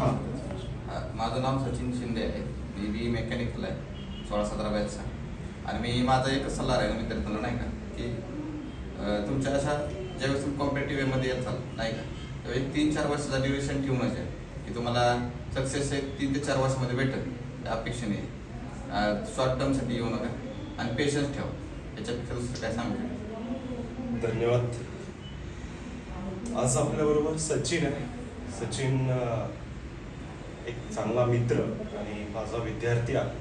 हां. माझं नाव सचिन शिंदे आहे. मी बी मेकॅनिकल आहे 16-17 बॅचचा. आणि मी माझा एकच सल्ला राहील मित्रांनो, नाही का, की तुमच्या अशा ज्यावेळेस तुम्ही कॉम्पिटेटिव्ह वेमध्ये येताल, नाही का, त्यावेळी 3-4 वर्षाचा ड्युरेशन ठेवूनच आहे की तुम्हाला सक्सेस 3 ते 4 वर्षामध्ये भेटेल त्या अपेक्षेने. शॉर्ट टर्मसाठी येऊ नका आणि पेशन्स ठेवा. याच्यापेक्षा दुसरं काय सांगू शकतो. धन्यवाद. आज आपल्याबरोबर सचिन आहे. सचिन एक चांगला मित्र आणि माझा विद्यार्थी आहे.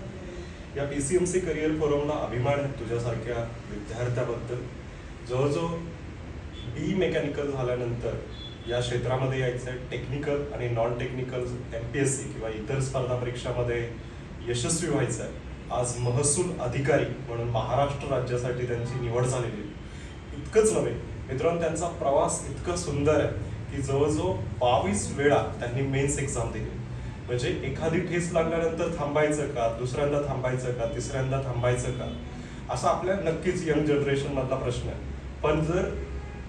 या PCMC करिअर फोरमला अभिमान आहे तुझ्यासारख्या विद्यार्थ्याबद्दल. जवळजवळ बी मेकॅनिकल झाल्यानंतर या क्षेत्रामध्ये यायचं आहे. टेक्निकल आणि नॉन टेक्निकल MPSC किंवा इतर स्पर्धा परीक्षामध्ये यशस्वी व्हायचं आहे. आज महसूल अधिकारी म्हणून महाराष्ट्र राज्यासाठी त्यांची निवड झालेली आहे. इतकंच नव्हे मित्रांनो, त्यांचा प्रवास इतका सुंदर आहे की जवळजवळ 22 वेळा त्यांनी मेन्स एक्झाम दिली. म्हणजे एखादी ठेस लागल्यानंतर थांबायचं का, दुसऱ्यांदा थांबायचं का, तिसऱ्यांदा थांबायचं का, असा आपल्या नक्कीच यंग जनरेशन मधला प्रश्न आहे. पण जर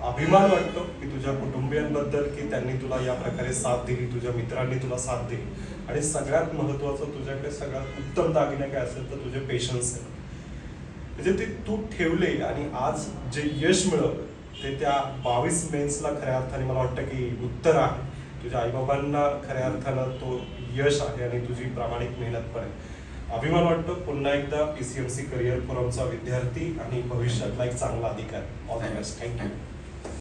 अभिमान वाटतो की तुझ्या कुटुंबियांबद्दल की त्यांनी तुला या प्रकारे साथ दिली, तुझ्या मित्रांनी तुला साथ दिली, आणि सगळ्यात महत्वाचं तुझ्याकडे सगळ्यात उत्तम दागिने काय असेल तर तुझे पेशन्स आहे. म्हणजे ते तू ठेवले आणि आज जे यश मिळवलं ते त्या 22 मेन्सला खऱ्या अर्थाने मला वाटतं की उत्तर आहे. तुझ्या आईबाबांना खऱ्या अर्थानं तो यश आहे आणि तुझी प्रामाणिक मेहनत पण आहे. अभिमान वाटतो. पुन्हा एकदा PCMC करिअर फोरमचा विद्यार्थी आणि भविष्यातला एक चांगला अधिकारी. All the best. थँक्यू.